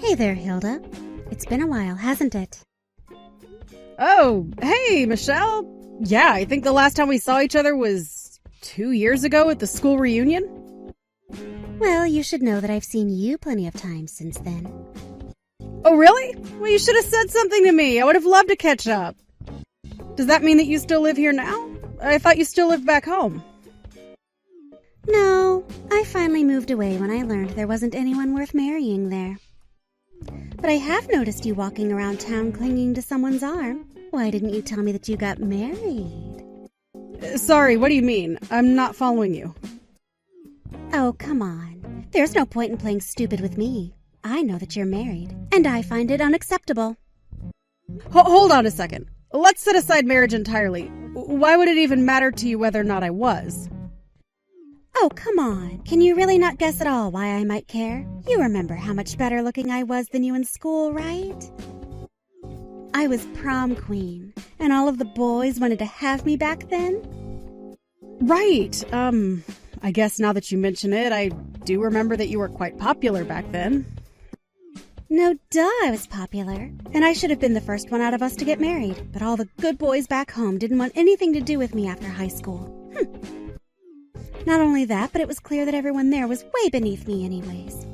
Hey there, Hilda. It's been a while, hasn't it? Oh, hey, Michelle. Yeah, I think the last time we saw each other was 2 years ago at the school reunion. Well, you should know that I've seen you plenty of times since then. Oh, really? Well, you should have said something to me. I would have loved to catch up. Does that mean that you still live here now? I thought you still lived back home. No, I finally moved away when I learned there wasn't anyone worth marrying there. But I have noticed you walking around town clinging to someone's arm. Why didn't you tell me that you got married? Sorry, what do you mean? I'm not following you. Oh, come on. There's no point in playing stupid with me. I know that you're married, and I find it unacceptable. Hold on a second. Let's set aside marriage entirely. Why would it even matter to you whether or not I was? Oh, come on. Can you really not guess at all why I might care? You remember how much better looking I was than you in school, right? I was prom queen, and all of the boys wanted to have me back then. Right. I guess now that you mention it, I do remember that you were quite popular back then. No duh, I was popular, and I should have been the first one out of us to get married, but all the good boys back home didn't want anything to do with me after high school. Not only that, but it was clear that everyone there was way beneath me anyways.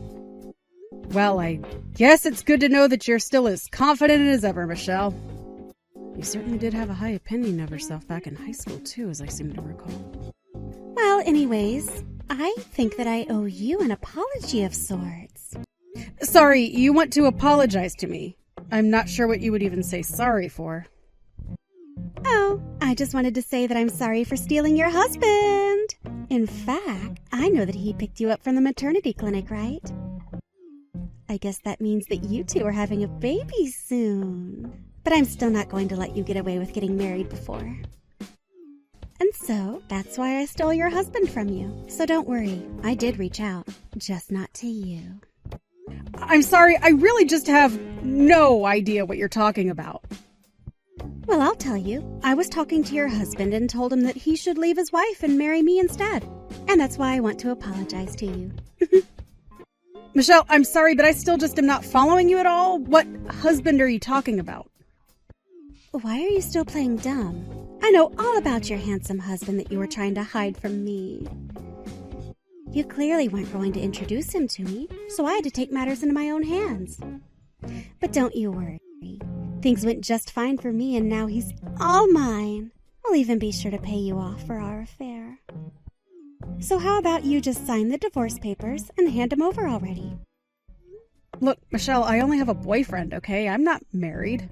Well, I guess it's good to know that you're still as confident as ever, Michelle. You certainly did have a high opinion of yourself back in high school, too, as I seem to recall. Well, anyways, I think that I owe you an apology of sorts. Sorry, you want to apologize to me. I'm not sure what you would even say sorry for. Oh, I just wanted to say that I'm sorry for stealing your husband. In fact, I know that he picked you up from the maternity clinic, right? I guess that means that you two are having a baby soon. But I'm still not going to let you get away with getting married before. And so, that's why I stole your husband from you. So don't worry, I did reach out, just not to you. I'm sorry, I really just have no idea what you're talking about. Well, I'll tell you. I was talking to your husband and told him that he should leave his wife and marry me instead. And that's why I want to apologize to you. Michelle, I'm sorry, but I still just am not following you at all. What husband are you talking about? Why are you still playing dumb? I know all about your handsome husband that you were trying to hide from me. You clearly weren't going to introduce him to me, so I had to take matters into my own hands. But don't you worry. Things went just fine for me, and now he's all mine. I'll even be sure to pay you off for our affair. So how about you just sign the divorce papers and hand them over already? Look, Michelle, I only have a boyfriend, okay? I'm not married.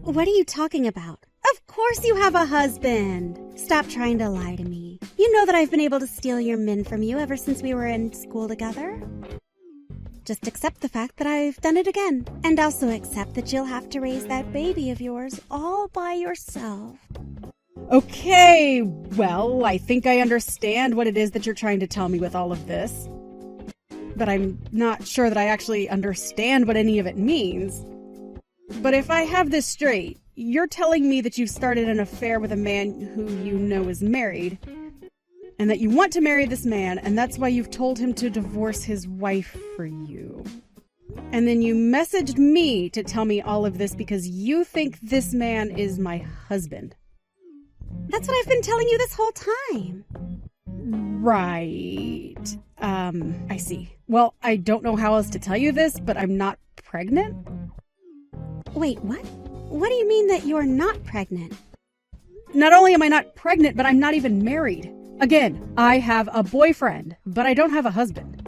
What are you talking about? Of course you have a husband! Stop trying to lie to me. You know that I've been able to steal your men from you ever since we were in school together. Just accept the fact that I've done it again. And also accept that you'll have to raise that baby of yours all by yourself. Okay, well, I think I understand what it is that you're trying to tell me with all of this. But I'm not sure that I actually understand what any of it means. But if I have this straight, you're telling me that you've started an affair with a man who you know is married, and that you want to marry this man, and that's why you've told him to divorce his wife for you. And then you messaged me to tell me all of this because you think this man is my husband. That's what I've been telling you this whole time. Right. I see. Well, I don't know how else to tell you this, but I'm not pregnant. Wait, what? What do you mean that you're not pregnant? Not only am I not pregnant, but I'm not even married. Again, I have a boyfriend, but I don't have a husband.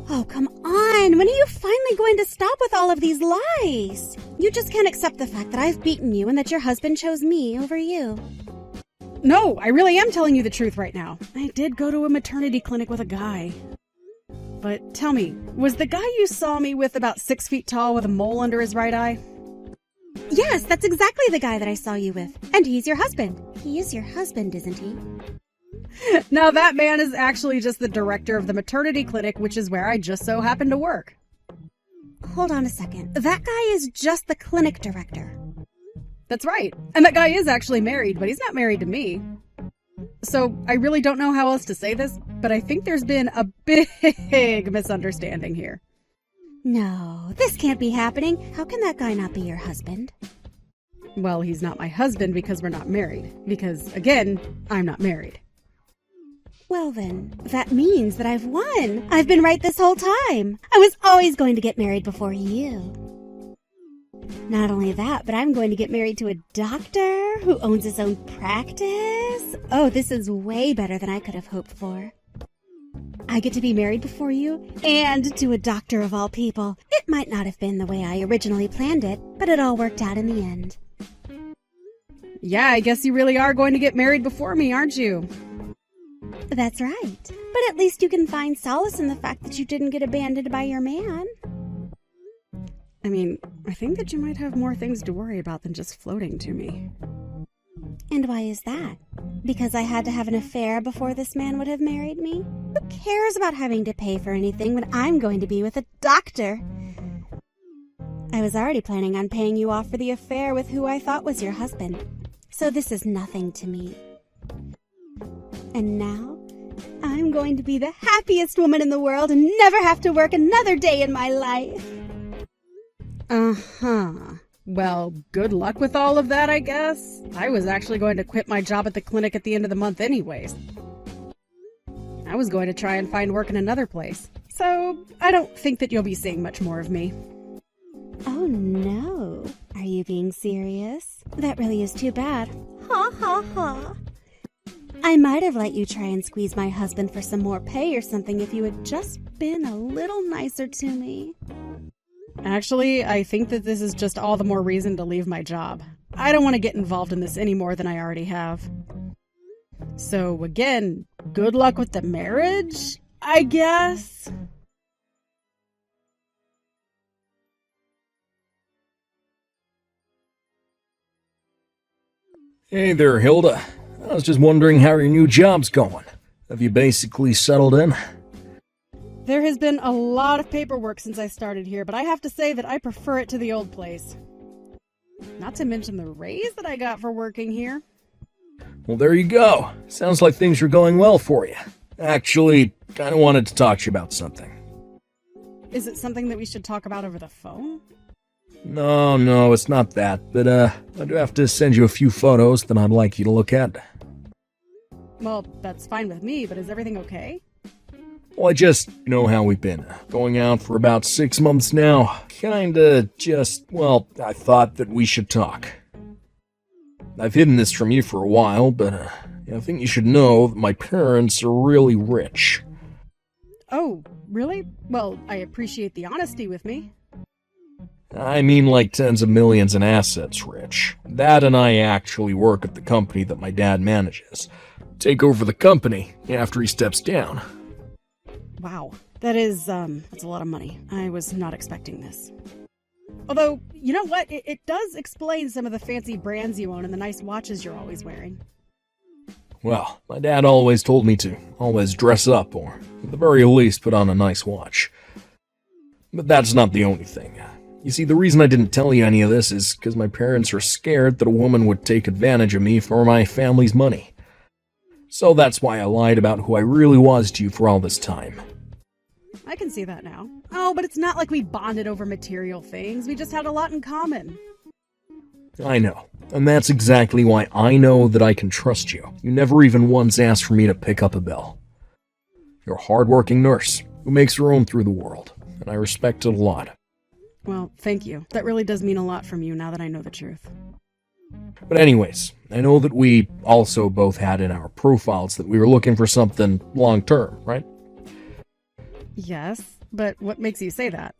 Oh, come on. When are you finally going to stop with all of these lies? You just can't accept the fact that I've beaten you and that your husband chose me over you. No, I really am telling you the truth right now. I did go to a maternity clinic with a guy. But tell me, was the guy you saw me with about 6 feet tall with a mole under his right eye? Yes, that's exactly the guy that I saw you with. And he's your husband. He is your husband, isn't he? Now that man is actually just the director of the maternity clinic, which is where I just so happen to work. Hold on a second. That guy is just the clinic director. That's right. And that guy is actually married, but he's not married to me. So I really don't know how else to say this, but I think there's been a big misunderstanding here. No, this can't be happening. How can that guy not be your husband? Well, he's not my husband because we're not married. Because, again, I'm not married. Well then, that means that I've won. I've been right this whole time. I was always going to get married before you. Not only that, but I'm going to get married to a doctor who owns his own practice. Oh, this is way better than I could have hoped for. I get to be married before you, and to a doctor of all people. It might not have been the way I originally planned it, but it all worked out in the end. Yeah, I guess you really are going to get married before me, aren't you? That's right. But at least you can find solace in the fact that you didn't get abandoned by your man. I mean, I think that you might have more things to worry about than just floating to me. And why is that? Because I had to have an affair before this man would have married me? Who cares about having to pay for anything when I'm going to be with a doctor? I was already planning on paying you off for the affair with who I thought was your husband. So this is nothing to me. And now, I'm going to be the happiest woman in the world and never have to work another day in my life. Uh-huh. Well, good luck with all of that, I guess. I was actually going to quit my job at the clinic at the end of the month anyways. I was going to try and find work in another place. So, I don't think that you'll be seeing much more of me. Oh no. Are you being serious? That really is too bad. Ha ha ha. I might have let you try and squeeze my husband for some more pay or something if you had just been a little nicer to me. Actually, I think that this is just all the more reason to leave my job. I don't want to get involved in this any more than I already have. So again, good luck with the marriage, I guess? Hey there, Hilda. I was just wondering how your new job's going. Have you basically settled in? There has been a lot of paperwork since I started here, but I have to say that I prefer it to the old place. Not to mention the raise that I got for working here. Well, there you go. Sounds like things are going well for you. Actually, I wanted to talk to you about something. Is it something that we should talk about over the phone? No, it's not that, but I do have to send you a few photos that I'd like you to look at. Well, that's fine with me, but is everything okay? Well, I just know how we've been. Going out for about 6 months now. I thought that we should talk. I've hidden this from you for a while, but I think you should know that my parents are really rich. Oh, really? Well, I appreciate the honesty with me. I mean like tens of millions in assets rich. Dad and I actually work at the company that my dad manages. Take over the company after he steps down. Wow, that's a lot of money. I was not expecting this. Although, you know what? It does explain some of the fancy brands you own and the nice watches you're always wearing. Well, my dad always told me to always dress up, or at the very least put on a nice watch. But that's not the only thing. You see, the reason I didn't tell you any of this is because my parents are scared that a woman would take advantage of me for my family's money. So that's why I lied about who I really was to you for all this time. I can see that now. Oh, but it's not like we bonded over material things. We just had a lot in common. I know. And that's exactly why I know that I can trust you. You never even once asked for me to pick up a bill. You're a hard-working nurse who makes her own through the world, and I respect it a lot. Well, thank you. That really does mean a lot from you now that I know the truth. But anyways, I know that we also both had in our profiles that we were looking for something long-term, right? Yes, but what makes you say that?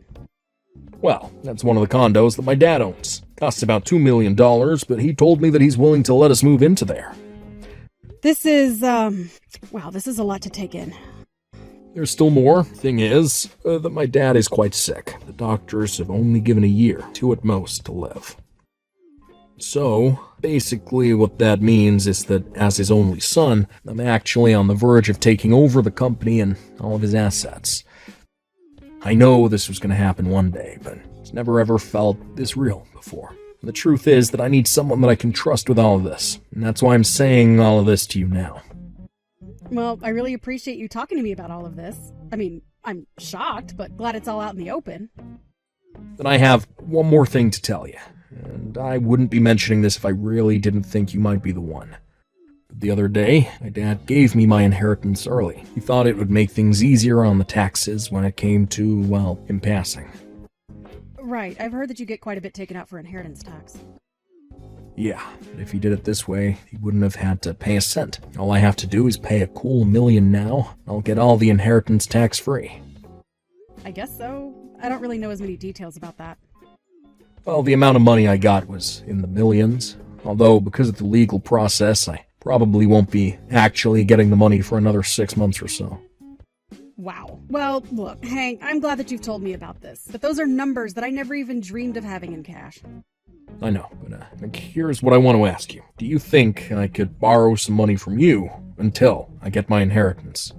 Well, that's one of the condos that my dad owns. Costs about $2 million, but he told me that he's willing to let us move into there. This is a lot to take in. There's still more. Thing is, that my dad is quite sick. The doctors have only given a year, 2 at most, to live. So, basically what that means is that as his only son, I'm actually on the verge of taking over the company and all of his assets. I know this was going to happen one day, but it's never ever felt this real before. And the truth is that I need someone that I can trust with all of this, and that's why I'm saying all of this to you now. Well, I really appreciate you talking to me about all of this. I mean, I'm shocked, but glad it's all out in the open. Then I have one more thing to tell you, and I wouldn't be mentioning this if I really didn't think you might be the one. But the other day, my dad gave me my inheritance early. He thought it would make things easier on the taxes when it came to, well, him passing. Right, I've heard that you get quite a bit taken out for inheritance tax. Yeah, but if he did it this way, he wouldn't have had to pay a cent. All I have to do is pay a cool $1 million now, and I'll get all the inheritance tax-free. I guess so. I don't really know as many details about that. Well, the amount of money I got was in the millions, although because of the legal process, I probably won't be actually getting the money for another 6 months or so. Wow. Well, look, Hank, I'm glad that you've told me about this, but those are numbers that I never even dreamed of having in cash. I know, but here's what I want to ask you. Do you think I could borrow some money from you until I get my inheritance?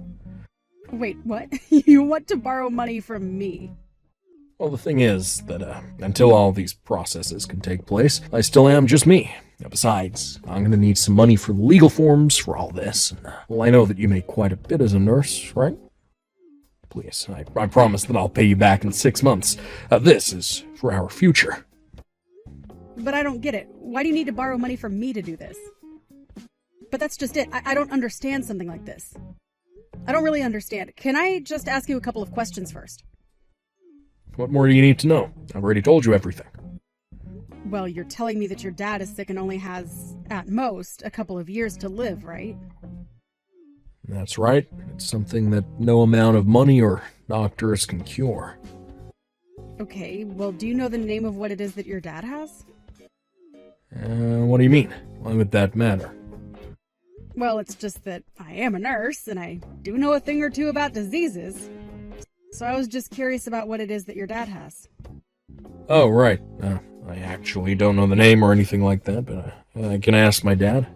Wait, what? You want to borrow money from me? Well, the thing is that until all these processes can take place, I still am just me. Besides, I'm going to need some money for the legal forms for all this. And, well, I know that you make quite a bit as a nurse, right? Please, I promise that I'll pay you back in 6 months. This is for our future. But I don't get it. Why do you need to borrow money from me to do this? But that's just it. I don't understand something like this. I don't really understand. Can I just ask you a couple of questions first? What more do you need to know? I've already told you everything. Well, you're telling me that your dad is sick and only has, at most, a couple of years to live, right? That's right. It's something that no amount of money or doctors can cure. Okay, well, do you know the name of what it is that your dad has? What do you mean? Why would that matter? Well, it's just that I am a nurse, and I do know a thing or two about diseases. So I was just curious about what it is that your dad has. Oh, right. I actually don't know the name or anything like that, but I can ask my dad.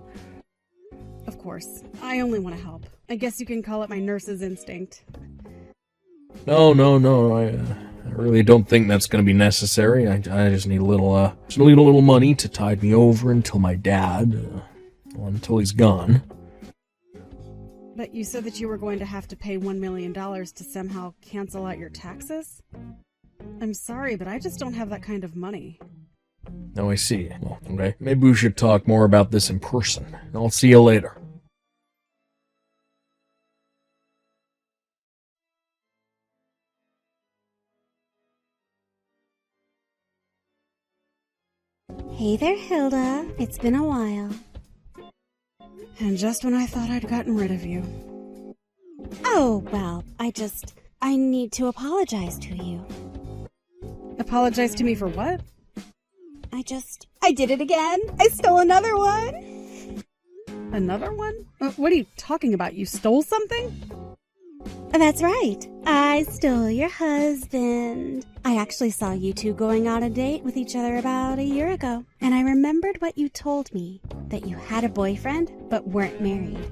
Of course. I only want to help. I guess you can call it my nurse's instinct. No. I really don't think that's going to be necessary. I just need a little money to tide me over until my dad, until he's gone. But you said that you were going to have to pay $1 million to somehow cancel out your taxes? I'm sorry, but I just don't have that kind of money. Oh, I see. Well, okay. Maybe we should talk more about this in person. I'll see you later. Hey there, Hilda. It's been a while. And just when I thought I'd gotten rid of you. Oh, well, I need to apologize to you. Apologize to me for what? I did it again. I stole another one. Another one? What are you talking about? You stole something? That's right. I stole your husband. I actually saw you two going on a date with each other about a year ago, and I remembered what you told me, that you had a boyfriend but weren't married.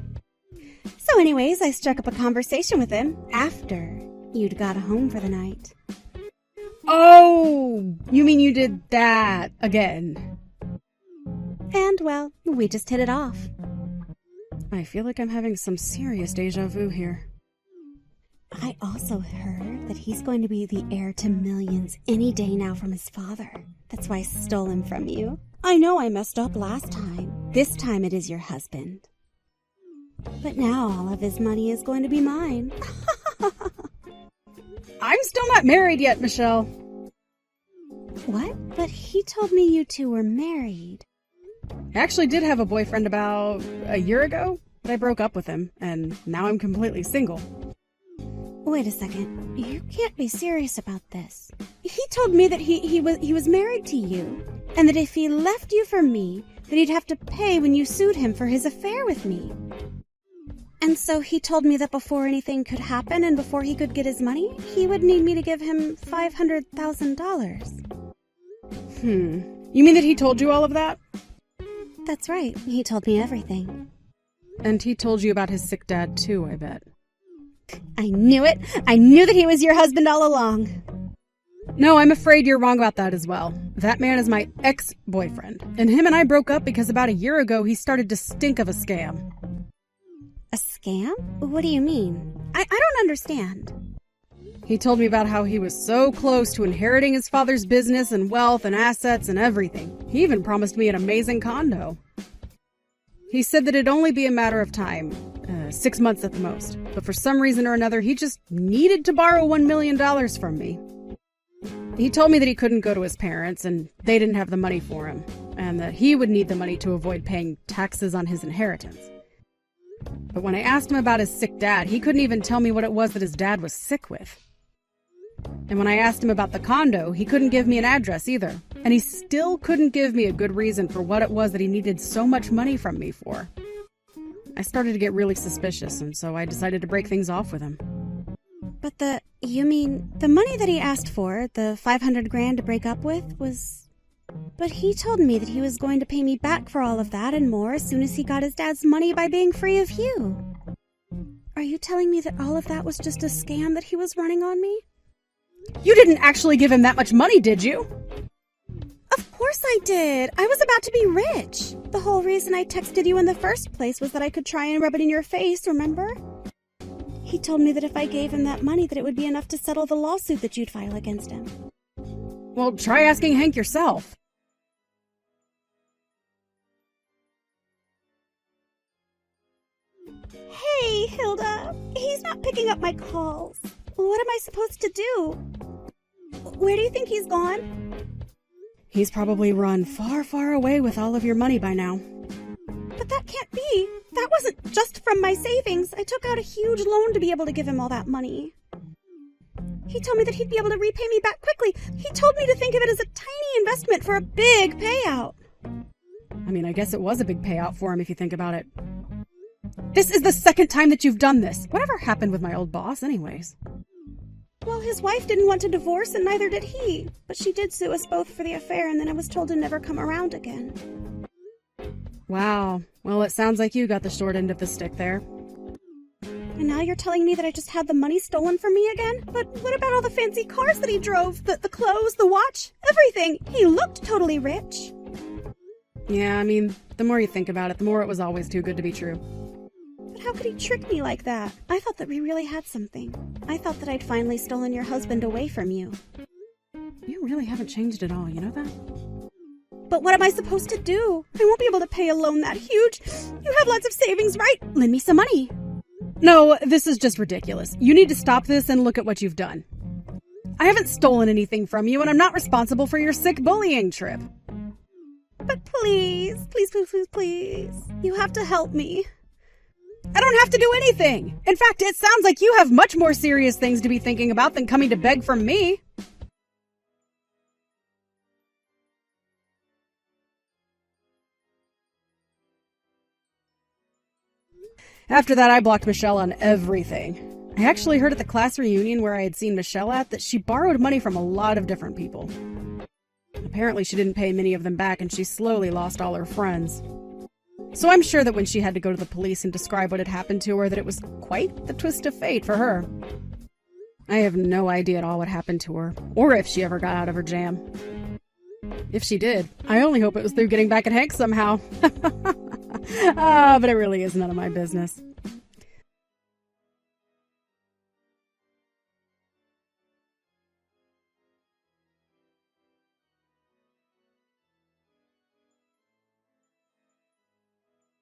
So anyways, I struck up a conversation with him after you'd got home for the night. Oh, you mean you did that again? And, well, we just hit it off. I feel like I'm having some serious deja vu here. I also heard that he's going to be the heir to millions any day now from his father. That's why I stole him from you. I know I messed up last time. This time it is your husband. But now all of his money is going to be mine. I'm still not married yet, Michelle. What? But he told me you two were married. I actually did have a boyfriend about a year ago, but I broke up with him, and now I'm completely single. Wait a second. You can't be serious about this. He told me that he was married to you, and that if he left you for me, that he'd have to pay when you sued him for his affair with me. And so he told me that before anything could happen and before he could get his money, he would need me to give him $500,000. You mean that he told you all of that? That's right. He told me everything. And he told you about his sick dad too, I bet. I knew it. I knew that he was your husband all along. No, I'm afraid you're wrong about that as well. That man is my ex-boyfriend, and him and I broke up because about a year ago he started to stink of a scam. A scam? What do you mean? I don't understand. He told me about how he was so close to inheriting his father's business and wealth and assets and everything. He even promised me an amazing condo. He said that it'd only be a matter of time, 6 months at the most. But for some reason or another, he just needed to borrow $1 million from me. He told me that he couldn't go to his parents and they didn't have the money for him, and that he would need the money to avoid paying taxes on his inheritance. But when I asked him about his sick dad, he couldn't even tell me what it was that his dad was sick with. And when I asked him about the condo, he couldn't give me an address either. And he still couldn't give me a good reason for what it was that he needed so much money from me for. I started to get really suspicious, and so I decided to break things off with him. But you mean, the money that he asked for, the $500,000 to break up with, was... But he told me that he was going to pay me back for all of that and more as soon as he got his dad's money by being free of you. Are you telling me that all of that was just a scam that he was running on me? You didn't actually give him that much money, did you? Of course I did. I was about to be rich. The whole reason I texted you in the first place was that I could try and rub it in your face, remember? He told me that if I gave him that money, that it would be enough to settle the lawsuit that you'd file against him. Well, try asking Hank yourself. Hey, Hilda. He's not picking up my calls. What am I supposed to do? Where do you think he's gone? He's probably run far, far away with all of your money by now. But that can't be. That wasn't just from my savings. I took out a huge loan to be able to give him all that money. He told me that he'd be able to repay me back quickly. He told me to think of it as a tiny investment for a big payout. I mean, I guess it was a big payout for him if you think about it. This is the second time that you've done this. Whatever happened with my old boss anyways? Well, his wife didn't want to divorce and neither did he. But she did sue us both for the affair and then I was told to never come around again. Wow. Well, it sounds like you got the short end of the stick there. And now you're telling me that I just had the money stolen from me again? But what about all the fancy cars that he drove? The clothes, the watch, everything. He looked totally rich. Yeah, I mean, the more you think about it, the more it was always too good to be true. But how could he trick me like that? I thought that we really had something. I thought that I'd finally stolen your husband away from you. You really haven't changed at all, you know that? But what am I supposed to do? I won't be able to pay a loan that huge. You have lots of savings, right? Lend me some money. No, this is just ridiculous. You need to stop this and look at what you've done. I haven't stolen anything from you, and I'm not responsible for your sick bullying trip. But please, please, please, please, please. You have to help me. I don't have to do anything. In fact, it sounds like you have much more serious things to be thinking about than coming to beg from me. After that, I blocked Michelle on everything. I actually heard at the class reunion where I had seen Michelle at that she borrowed money from a lot of different people. Apparently she didn't pay many of them back and she slowly lost all her friends. So I'm sure that when she had to go to the police and describe what had happened to her, that it was quite the twist of fate for her. I have no idea at all what happened to her, or if she ever got out of her jam. If she did, I only hope it was through getting back at Hank somehow. But it really is none of my business.